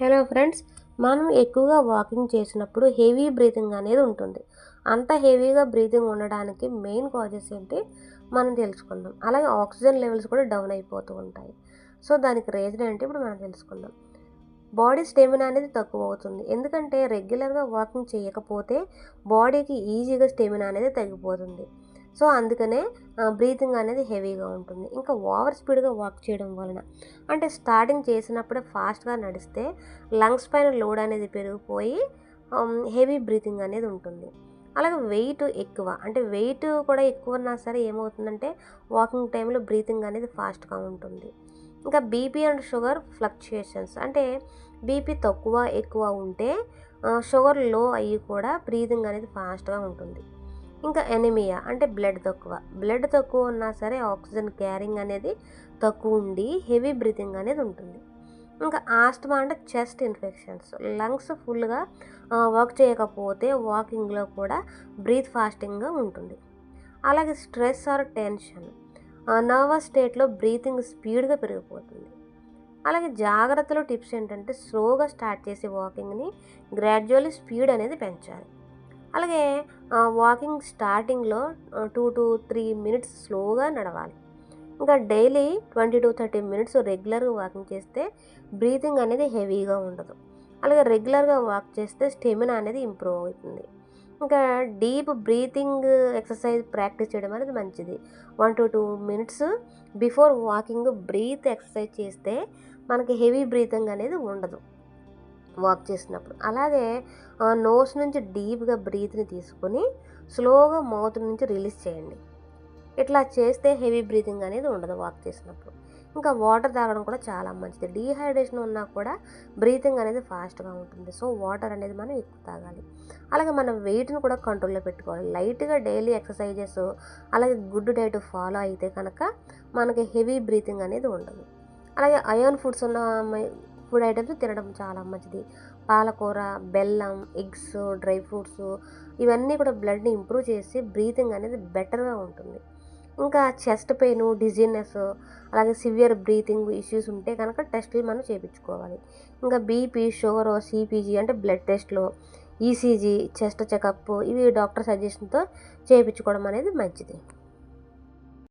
Hello friends, మనం ఎక్కువగా walking చేసినప్పుడు హెవీ బ్రీతింగ్ అనేది ఉంటుంది. అంత హెవీగా బ్రీతింగ్ ఉండడానికి మెయిన్ కాజెస్ ఏంటి మనం తెలుసుకుందాం. అలాగే ఆక్సిజన్ లెవెల్స్ కూడా డౌన్ అయిపోతూ ఉంటాయి. సో దానికి రీజన్ ఏంటి ఇప్పుడు మనం తెలుసుకుందాం. బాడీ స్టెమినా అనేది తక్కువ అవుతుంది. ఎందుకంటే రెగ్యులర్గా వాకింగ్ చేయకపోతే బాడీకి ఈజీగా స్టెమినా అనేది తగ్గిపోతుంది. సో అందుకనే బ్రీతింగ్ అనేది హెవీగా ఉంటుంది. ఇంకా ఓవర్ స్పీడ్గా వాక్ చేయడం వలన అంటే స్టార్టింగ్ చేసినప్పుడే ఫాస్ట్గా నడిస్తే లంగ్స్ పైన లోడ్ అనేది పెరిగిపోయి హెవీ బ్రీతింగ్ అనేది ఉంటుంది. అలాగే వెయిట్ ఎక్కువ అంటే వెయిట్ కూడా ఎక్కువ ఉన్నా సరే ఏమవుతుందంటే వాకింగ్ టైంలో బ్రీతింగ్ అనేది ఫాస్ట్గా ఉంటుంది. ఇంకా బీపీ అండ్ షుగర్ ఫ్లక్చుయేషన్స్ అంటే బీపీ తక్కువ ఎక్కువ ఉంటే షుగర్ లో అయ్యి కూడా బ్రీతింగ్ అనేది ఫాస్ట్గా ఉంటుంది. ఇంకా ఎనిమియా అంటే బ్లడ్ తక్కువ ఉన్నా సరే ఆక్సిజన్ క్యారింగ్ అనేది తక్కువ ఉండి హెవీ బ్రీతింగ్ అనేది ఉంటుంది. ఇంకా ఆస్ట్మా అంటే చెస్ట్ ఇన్ఫెక్షన్స్, లంగ్స్ ఫుల్గా వర్క్ చేయకపోతే వాకింగ్లో కూడా బ్రీత్ ఫాస్టింగ్గా ఉంటుంది. అలాగే స్ట్రెస్ ఆర్ టెన్షన్, నర్వస్ స్టేట్లో బ్రీతింగ్ స్పీడ్గా పెరిగిపోతుంది. అలాగే జాగ్రత్తలు టిప్స్ ఏంటంటే స్లోగా స్టార్ట్ చేసే వాకింగ్ని గ్రాడ్యువల్లీ స్పీడ్ అనేది పెంచాలి. అలాగే వాకింగ్ స్టార్టింగ్లో 2 to 3 మినిట్స్ స్లోగా నడవాలి. ఇంకా డైలీ 20 to 30 మినిట్స్ రెగ్యులర్గా వాకింగ్ చేస్తే బ్రీతింగ్ అనేది హెవీగా ఉండదు. అలాగే రెగ్యులర్గా వాక్ చేస్తే స్టెమినా అనేది ఇంప్రూవ్ అవుతుంది. ఇంకా డీప్ బ్రీతింగ్ ఎక్సర్సైజ్ ప్రాక్టీస్ చేయడం అనేది మంచిది. 1 to 2 minutes before walking breath exercise చేస్తే మనకి హెవీ బ్రీతింగ్ అనేది ఉండదు వాక్ చేసినప్పుడు. అలాగే నోస్ నుంచి డీప్గా బ్రీత్ని తీసుకొని స్లోగా మౌత్ నుంచి రిలీజ్ చేయండి. ఇట్లా చేస్తే హెవీ బ్రీతింగ్ అనేది ఉండదు వాక్ చేసినప్పుడు. ఇంకా వాటర్ తాగడం కూడా చాలా మంచిది. డీహైడ్రేషన్ ఉన్నా కూడా బ్రీతింగ్ అనేది ఫాస్ట్గా ఉంటుంది. సో వాటర్ అనేది మనం ఎక్కువ తాగాలి. అలాగే మన వెయిట్ని కూడా కంట్రోల్లో పెట్టుకోవాలి. లైట్గా డైలీ ఎక్సర్సైజెస్ అలాగే గుడ్ డైట్ ఫాలో అయితే కనుక మనకి హెవీ బ్రీతింగ్ అనేది ఉండదు. అలాగే అయాన్ ఫుడ్స్ ఉన్న ఫుడ్ ఐటమ్స్ తినడం చాలా మంచిది. పాలకూర, బెల్లం, ఎగ్స్, డ్రై ఫ్రూట్స్ ఇవన్నీ కూడా బ్లడ్ని ఇంప్రూవ్ చేసి బ్రీతింగ్ అనేది బెటర్గా ఉంటుంది. ఇంకా చెస్ట్ పెయిన్, డిజీనెస్ అలాగే సివియర్ బ్రీతింగ్ ఇష్యూస్ ఉంటే కనుక టెస్టులు మనం చేయించుకోవాలి. ఇంకా బీపీ, షుగర్, సిపిజీ అంటే బ్లడ్ టెస్ట్లో, ఈసీజీ, చెస్ట్ చెకప్ ఇవి డాక్టర్ సజెషన్తో చేయించుకోవడం అనేది మంచిది.